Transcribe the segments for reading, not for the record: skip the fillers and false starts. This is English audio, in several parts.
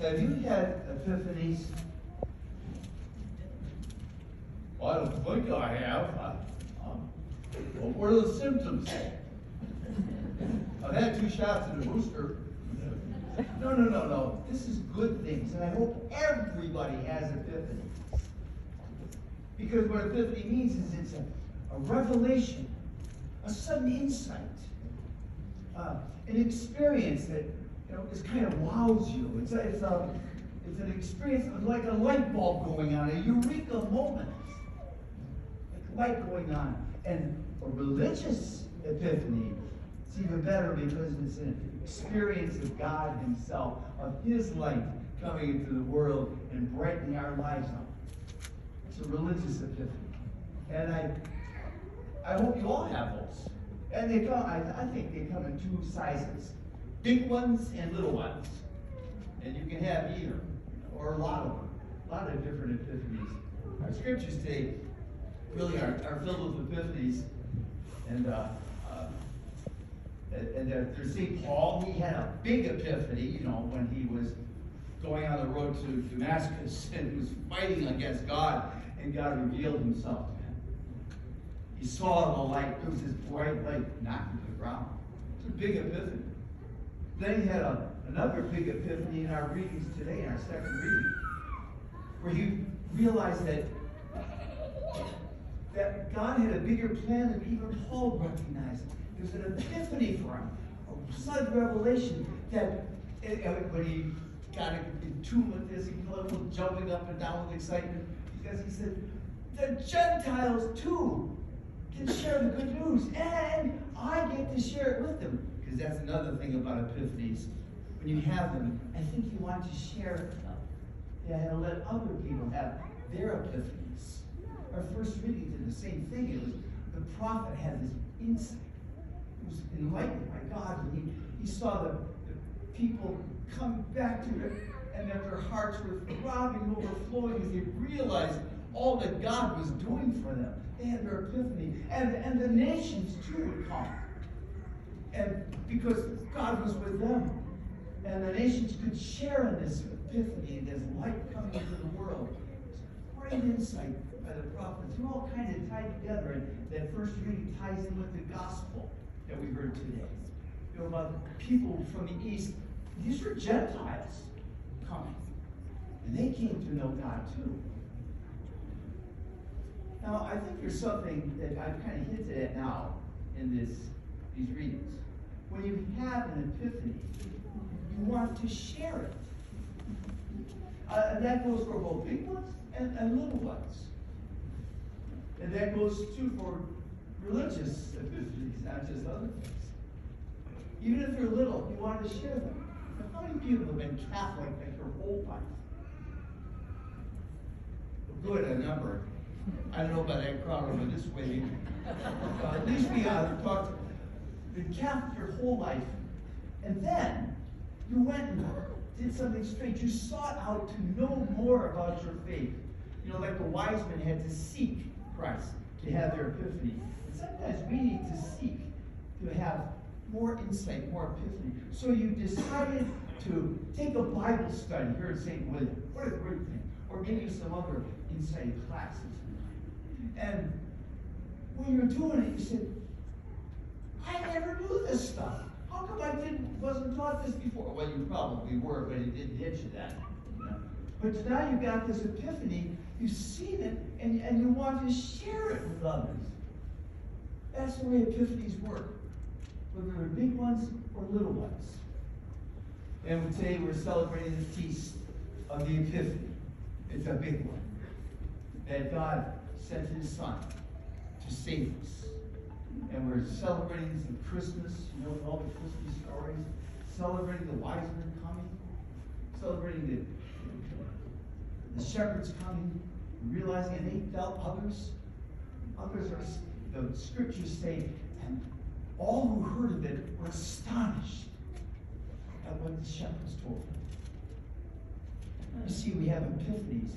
Have you had epiphanies? Well, I don't think I have. What are the symptoms? I've had 2 shots in a booster. No. This is good things, and I hope everybody has epiphanies. Because what epiphany means is it's a revelation, a sudden insight, an experience that just kind of wows you. It's an experience like a light bulb going on, a eureka moment, like light going on. And a religious epiphany, it's even better because it's an experience of God Himself, of His light coming into the world and brightening our lives up. It's a religious epiphany. And I hope you all have those. And they come, I think they come in 2 sizes. Big ones and little ones. And you can have either, or a lot of them. A lot of different epiphanies. Our scriptures today really are filled with epiphanies. And there's St. Paul. He had a big epiphany, when he was going on the road to Damascus and he was fighting against God, and God revealed Himself to him. He saw the light. There was this bright light knocking to the ground. It's a big epiphany. Then he had another big epiphany in our readings today, in our second reading, where he realized that God had a bigger plan than even Paul recognized. There was an epiphany for him, a sudden revelation that when he got in tune with this, he was jumping up and down with excitement because he said, the Gentiles too can share the good news, and I get to share it with them. Because that's another thing about epiphanies. When you have them, I think you want to share it with them. And let other people have their epiphanies. Our first reading did the same thing. It was the prophet had this insight. He was enlightened by God when he saw the people come back to it, and that their hearts were throbbing, overflowing as they realized all that God was doing for them. They had their epiphany. And the nations too would come. And because God was with them. And the nations could share in this epiphany and this light coming into the world. Great insight by the prophets. They're all kind of tied together. And that first reading ties in with the gospel that we heard today. About people from the east. These were Gentiles coming. And they came to know God too. Now, I think there's something that I've kind of hinted at now in these readings. When you have an epiphany, you want to share it. And that goes for both big ones and little ones. And that goes too for religious epiphanies, not just other things. Even if they're little, you want to share them. How many people have been Catholic like their whole life? Good, a number. I don't know about that crowd over this way. At least we talked been Catholic your whole life, and then you went and did something strange. You sought out to know more about your faith. Like the wise men had to seek Christ to have their epiphany. And sometimes we need to seek to have more insight, more epiphany. So you decided to take a Bible study here at St. William. What a great thing. Or maybe some other insight classes. And when you're doing it, you said, I never knew this stuff. How come I wasn't taught this before? Well, you probably were, but it didn't hit you then. But now you've got this epiphany, you've seen it, and you want to share it with others. That's the way epiphanies work, whether they're big ones or little ones. And today we're celebrating the feast of the Epiphany. It's a big one. That God sent His Son to save us. And we're celebrating this in Christmas, all the Christmas stories, celebrating the wise men coming, celebrating the shepherds coming, realizing that they felt others. Others are, the scriptures say, and all who heard of it were astonished at what the shepherds told them. You see, we have epiphanies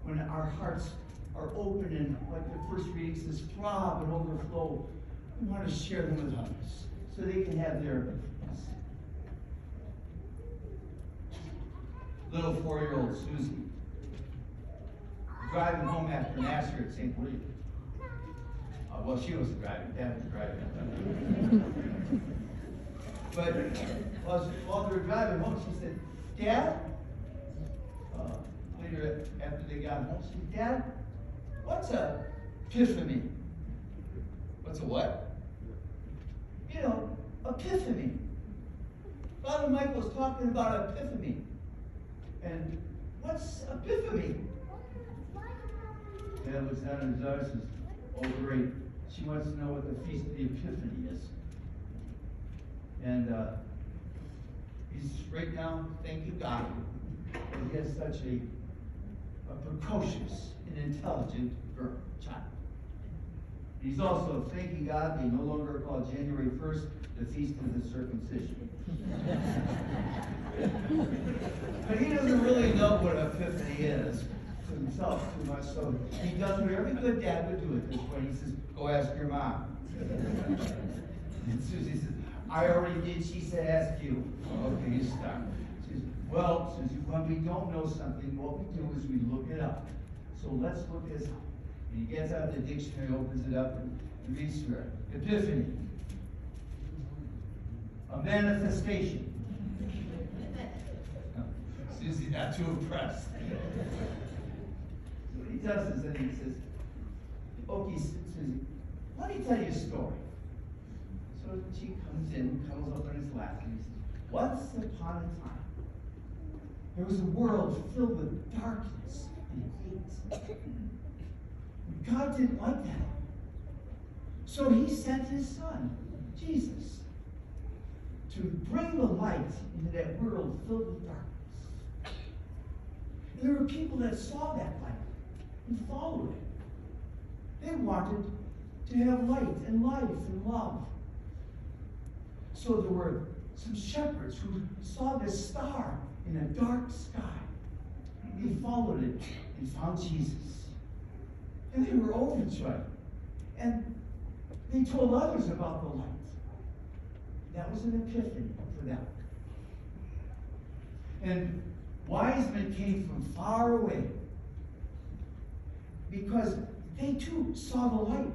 when our hearts are open and, like the first reading says, throb and overflow. We want to share them with others so they can have their epiphanies. little 4-year-old Susie, driving home after Mass here at St. William. Well, she wasn't driving, Dad was driving. But while they were driving home, she said, Dad, later after they got home, she said, Dad, what's a epiphany? What's a what? You know, epiphany. Father Michael was talking about epiphany. And what's epiphany? Dad looks down at his eyes and says, oh great, she wants to know what the Feast of the Epiphany is. And he's right now thanking God that he has such a precocious and intelligent child. He's also thanking God they no longer call January 1st the Feast of the Circumcision. But he doesn't really know what Epiphany is to himself too much, so he does what every good dad would do at this point. He says, go ask your mom. And Susie says, I already did. She said, ask you. Okay, you stop. She says, well, Susie, when we don't know something, what we do is we look it up. So let's look this up. And he gets out the dictionary, opens it up, and reads through it. Epiphany. A manifestation. Susie's not too impressed. So what he does is then he says, okay, Susie, let me tell you a story. So she comes in, cuddles up on his lap, and he says, once upon a time, there was a world filled with darkness and hate. God didn't like that. So he sent his son, Jesus, to bring the light into that world filled with darkness. And there were people that saw that light and followed it. They wanted to have light and life and love. So there were some shepherds who saw this star in a dark sky. They followed it and found Jesus. And they were overjoyed. And they told others about the light. That was an epiphany for them. And wise men came from far away because they too saw the light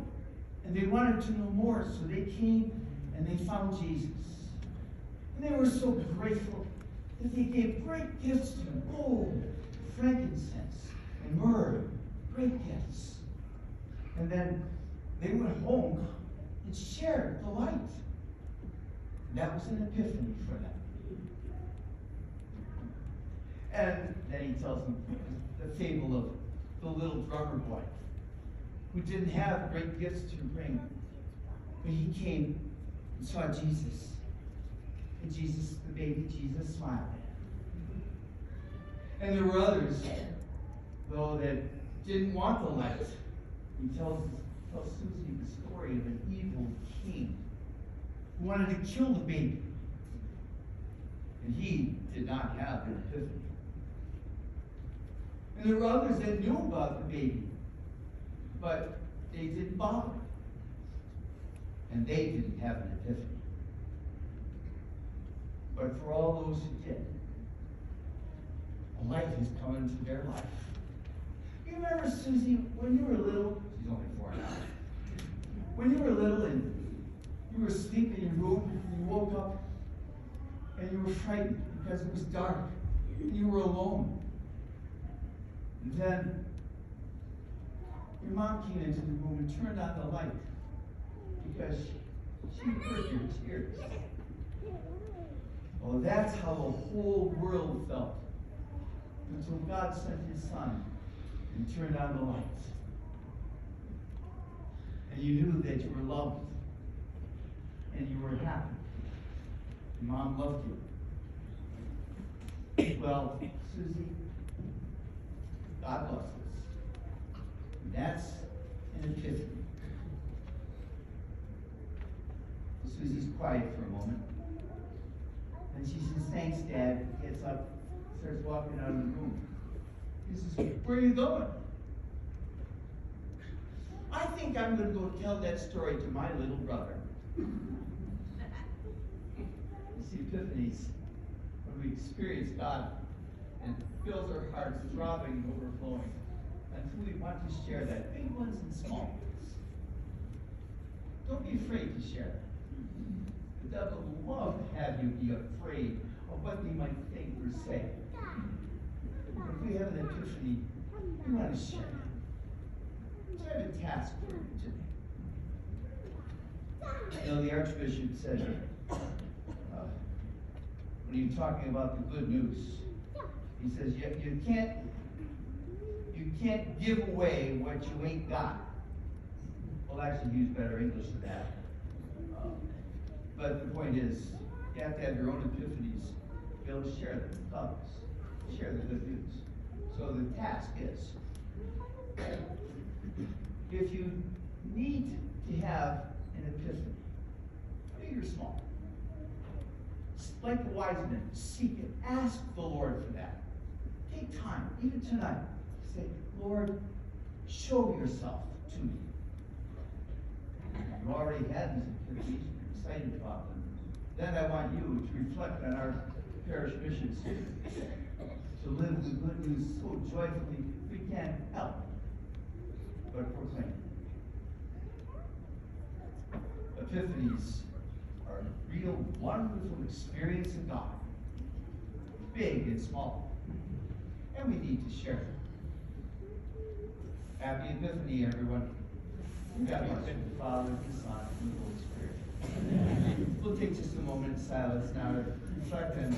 and they wanted to know more. So they came and they found Jesus. And they were so grateful that they gave great gifts to him: gold, frankincense, and myrrh. Great gifts. And then they went home and shared the light. That was an epiphany for them. And then he tells them the fable of the little drummer boy who didn't have great gifts to bring, but he came and saw Jesus. And Jesus, the baby Jesus, smiled at him. And there were others, though, that didn't want the light. He tells Susie the story of an evil king who wanted to kill the baby. And he did not have an epiphany. And there were others that knew about the baby, but they didn't bother. And they didn't have an epiphany. But for all those who did, a light has come into their life. You remember, Susie, when you were little? She's only 4 now. When you were little and you were asleep in your room, and you woke up and you were frightened because it was dark and you were alone. And then your mom came into the room and turned on the light because she heard your tears. Well, that's how the whole world felt until God sent his son and turned on the lights. And you knew that you were loved and you were happy. Your mom loved you. Well, Susie, God loves us. And that's an epiphany. Susie's quiet for a moment. And she says, thanks, Dad. Gets up, starts walking out of the room. He says, where are you going? I think I'm going to go tell that story to my little brother. You see, epiphanies, when we experience God and fills our hearts throbbing and overflowing. And we want to share that, big ones and small ones. Don't be afraid to share that. The devil will love to have you be afraid of what they might think or say. But if we have an epiphany, we want to share it. So I have a task for you today. You know, the Archbishop said, when you're talking about the good news, he says you can't give away what you ain't got. Well, actually, use better English than that. But the point is, you have to have your own epiphanies to be able to share them with others, share the good news. So the task is, if you need to have an epiphany, big or small, like the wise men, seek it. Ask the Lord for that. Take time, even tonight, to say, Lord, show yourself to me. You already had these epiphanies, you're excited about them. Then I want you to reflect on our parish mission statement, to live the good news so joyfully we can't help but proclaim. Epiphanies are a real wonderful experience of God, big and small, and we need to share it. Happy Epiphany, everyone. God bless you, the Father, the Son, and the Holy Spirit. We'll take just a moment in silence now to reflect on